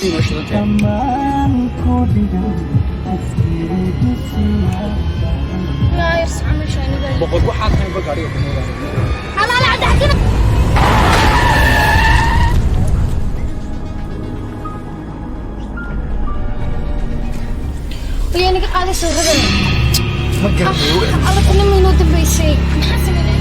لا يرسع من شيء بقول واحد كان يبقى عليه لا عند حكينا ويعني قاعدة يصير غدا ما قرب الله كل ما ينود بيسي محسن عليه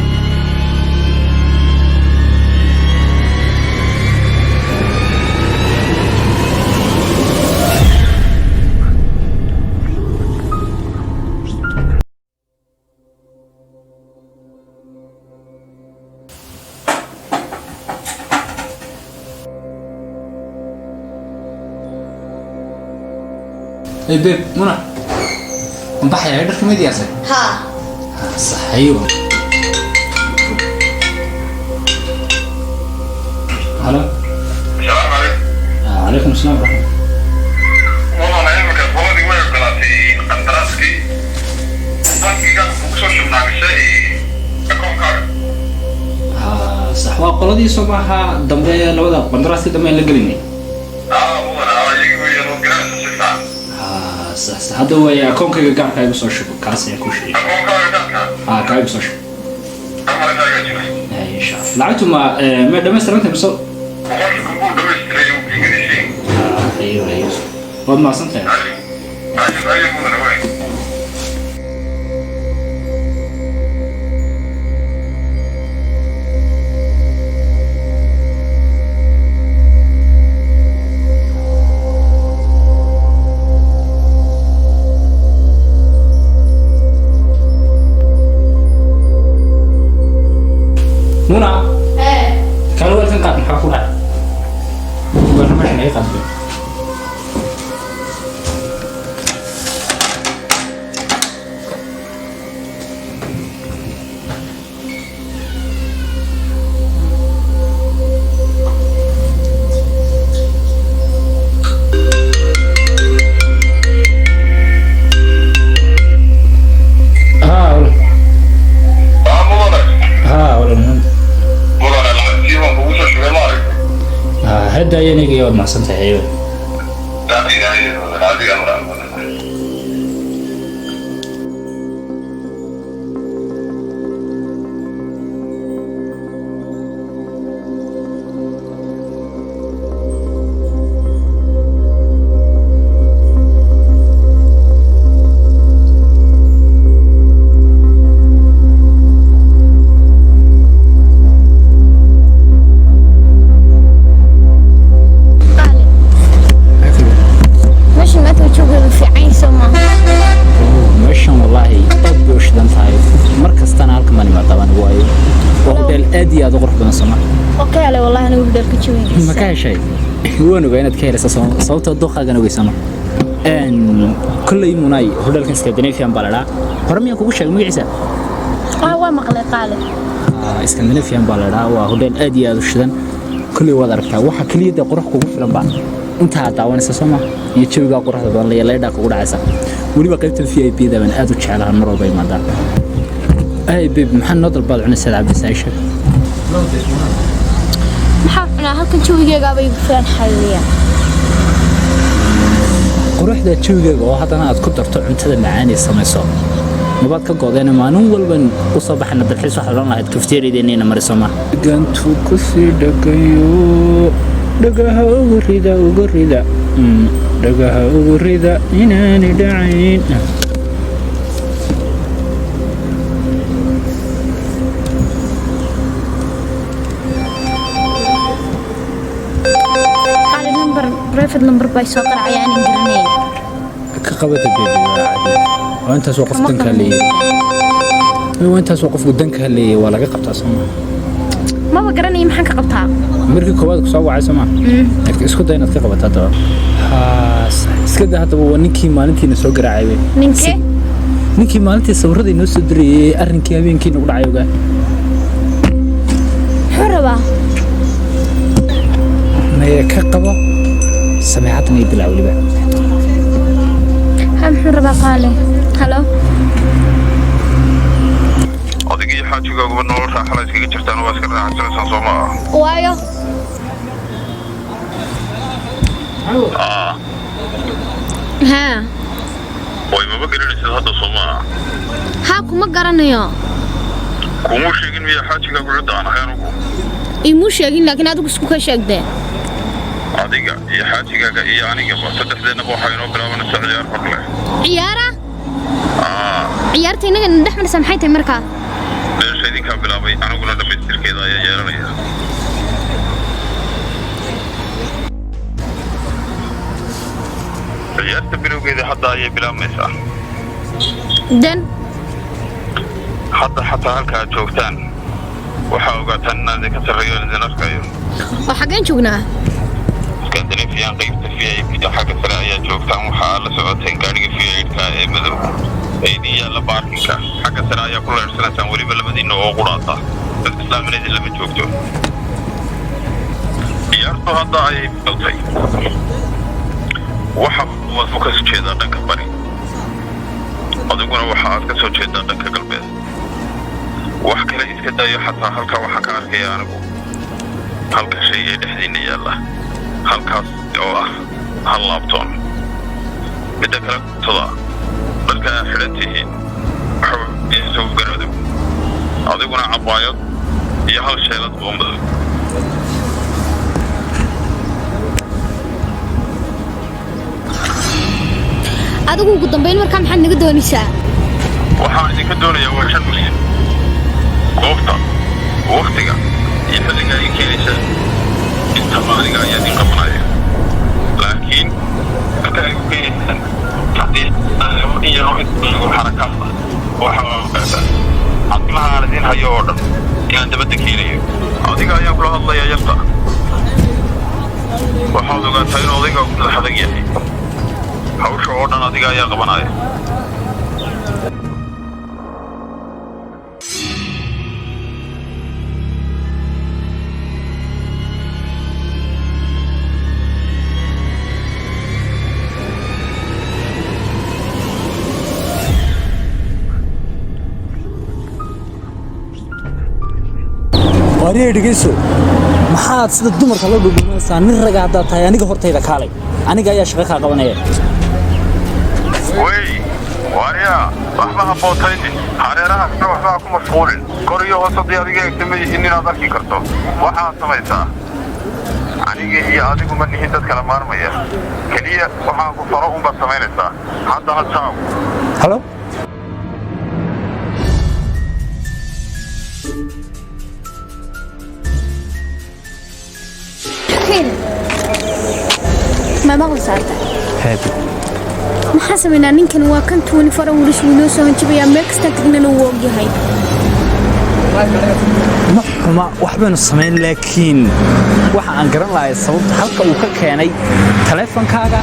اي بيب منى نضحي على يدك ميديا سي ها صح ايوه هلا السلام عليكم. عليكم السلام ورحمة الله. والله أنا علمك الفوضى دي وين قناتي قنطراسكي بانكي كان بوكسوش من عقشاي أكون كارد. صح وقلدي صباحا دمبي لودا قندراسي دمبي لقليني مو أنا يجوا يلو جراس سفان. صح هذا هو أكون كي قار كاي بسوش كاسي أكون شيء أكون كارد كان. كاي بسوش أمر إذا جينا. إن شاء الله لعبتوا ما دم استلمت بسوا وخش كمبور دمشتري وإنجليزي. أيوه والله ما صنت أي مو أنا وين. منى كانوا وقتين قاعد نحاكوها قلنا ما شنو يقدم هذا يعني يوم ما صنت أيوه لا هذه أمر. أدي هذا غرفة بنصنع. أوكي على والله أنا وبدر كتشوي. ما كان شيء. وأنا بينات كيرس صوت الضخة أنا ويسمع. إن كل يوم ناي هذا الكن سكندنافيا في أمبالة. هرمي أكو وش المي عسى. هو مقلة قالة. سكندنافيا في أمبالة وهذا الأدي هذا الشدن كل يوم ذربته واحد كل يد قرح كوب في الأمبالة. أنت هذا وأنا سسمع يتشوي قرح هذا اللي يلا يدك وقول عسى. ولي بقيت الفي IP ذا من أدو تشعل هالمرة بين مدار. أي بيب محن نضرب بعض عن السلعة بس عيشة. محاولنا هلكن شوي قابي بفلان حليا. قروحda joogaga oo hadana aad ku darto cuntada macaan ee samayso nabad ka go'dayna maalin walba u soo baxna dalxiis waxa la lahayd kafteerideena mariso ma gantu ku sii dhagayo dhagaha ugu rida inaan dhacayn بريفد نمبر باي سوق العيان إنجليزي. كقبة البيبي عادي. وأنت سوقف دنك اللي. وأنت سوقف دنك اللي ولا قبتها أصلا. ما بقرني محنك قبتها. مركي كوادك سوا عسما. إسكت دينا تقبتها ترى. إسكت هذا هو نيكي مالتي نسوق رعاية. نيكي مالتي صورة دي نص دري أرنكي أبين كي نقول عيوجا. حربة. ما كقبة. سمعتني يدلع ولي بقى هم حربة قالي هلو أديكي حاجة قبل نور حالة كي جرتان واسكرنا حسنا سانسوما وايو ها way ma garanaysid hadda Soomaa ها kuma garanayo kuma sheegin miya xaajiga ku cidaan ahaynugu imu sheegin laakiin adigu isku ka sheegday adiga iyo xaajigaaga iyo aniga saddexdeena waxa inoo bilaabanaysaa ciyaar hor leh ciyaara ciyaarta inaga dhex maraysa maxay tahay markaa meesha idinka bilaabay aniguna dhamaystirkeeda ayaa yeelanaya ciyaarta bilowgeeda hadda ayay bilaabmaysaa dan hadda xataa halka aad joogtaan waxaa ogaataan inaad ka sarreeyo idin arkayo oo xageen joognaa Scandinavian qaybta VIP xagga sare ayaa joogtaan waxaa la socoteen gaariga VIP-ka ee madow idin yaalla baarkinka xagga sare ayaa ku leersanaysaan weliba labadiina oo quraata dad islaamineed lama joogto ciyaartu hadda ayay bilowday waxa uu ka soo jeedaa dhanka bari adiguna waxa aad ka soo jeedaa dhanka galbeed wax kale iska dayo xataa halka waxa ka arkaya anigu halka shay ee dhexdiina yaalla halkaas oo ah hal laabtoon midda kale tada dharka xidhantihiin waxaa soo garado adiguna cabaayad iyo hal sheelad oo madow adigu ugu dambeyn markaa maxaad naga doonaysaa waxaan idinka doonayaa waa 5 milyan goobta waqtiga iyo xilliga ay keenaysa inta maaliga ayaa idin qabanaya laakiin marka ay keenaysan haddii iyo lagu xarakaada waxaa ogaataa cadmaha aan idin hayo oo dhan inaan dabadda keenayo adiga ayaan kula hadlayaa yarta waxaad ogaataa in odayga ugu madax adag yahay hawsha oo dhan adiga ayaa qabanaya wariye dhigeyso maxaad sida dumarka loo dhugmaysaa nin raga hadda tahay aniga hortayda kaalay aniga ayaa shaqo ka qabanaya way wariya waxba habootaynin hareeraha waxba ku mashquulin kor iyo hoos hadii adiga eegtamay inaad arki karto waxaad samaysaa aniga iyo adigu ma nihin dad kala maarmaya kaliya waxaan ku faro unbaad samaynaysaa haddana jaaw halo ما مغل ساعتها هادي ما حسبنا نمكن وكان توني فرا وليش ونوسو نجيبيا ميكس تاكنا نووقي هاي ما waxbaan sameyn laakiin waxa aan garan lahayn sababta halka uu ka keenay taleefankaaga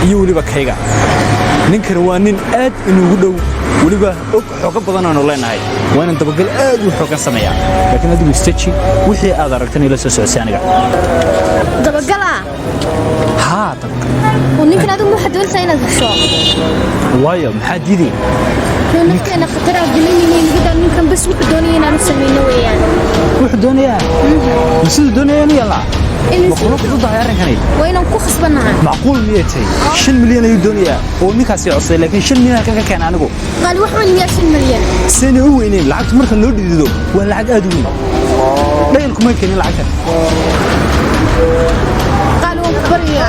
iyo waliba kayga ninkan waa nin aad inuu dhow waliba og xoog badan oo leenahay waana dabagal aad u xoogan sameeyaa laakiin adigu istaji wixii aad aragtay ila soo socodsi aniga dabagala ها ونمكن هذا مو حد ولا inaad gasho waayo maxaa diiday ninkan khatar ah gelinayeen gida ninkan bas wuxuu doonayay inaan sameeyno weeyaan wuxuu doonayaa sidoo doonayay yalla wuxuu ku dahay arrinkani waa inaan ku khasbanahay macquul miyatay 5 milyan ayuu doonayaa oo ninkaasi cusay laakiin 5 milyan ka keen anigu qaal wax weyn miyaa 5 milyan seen u weyneen lacagta marka loo dhidido waa lacag aad u weyn dhayl kuma keenin lacagta بريا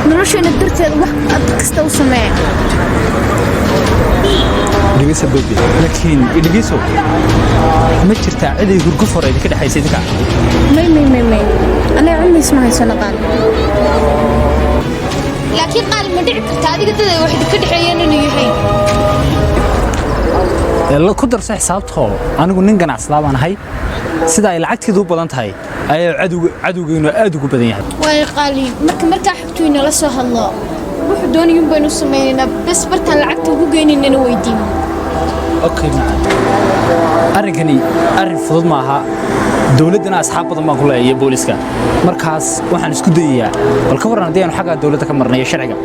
نرشين الدرتين واحد كستو سماع دقيسة بيبي لكن دقيسو ما ترتاع عدي يقول قفر إذا كده حيسيدك مي أنا عمي اسمها سنة قال لكن قال ما دعك هذه قد واحد كده حيان إنه يحين يلا كدر صح حسابته أنا قلنا نجنا عصلاب أنا هاي سيدا العكس ذو بدنت هاي أي عدو جينو عدو بدن يعني وقالي مركا حكتوين لا سه الله روح دوني يوم بينو سمينا بس برتان لعقت وجو جينين إنه ويدين أوكي معنا أرجعني أعرف فضل معها دولتنا أصحاب بدن ما كلها هي بوليسكا مركز وحنا نسكدية والكبرنا ديانو حاجة دولتك مرنا يشرعها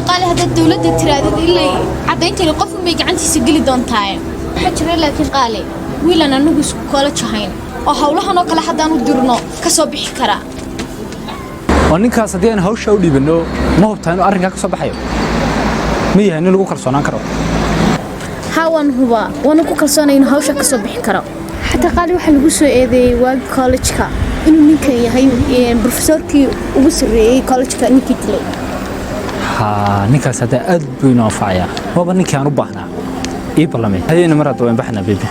قال هذا الدولة تراد اللي عدين تلي قف ما يجعنتي سجلي دون تايم حجر لكن قالي ويلنا نجس كولا شهين أو حولها نقل حدا ندرنا كسبح كرا ninkaas haddii aan hawsha u dhiibano ma hubtaa inuu arrinkaa ka soo baxayo ma yahay nin lagu kalsoonaan karo ها وانا ku kalsoonay in hawsha ka soo bixi karo حتى قال waxa lagu soo eedeeyay waa college-ka inuu ninkan yahay professorkii ugu sareeyay college-ka ninkii tilay ninkaas hadda aad buu inoo faaya waba ninkii aan u baahnaa ii ballamay hayna mar hadda waan baxnaa bibi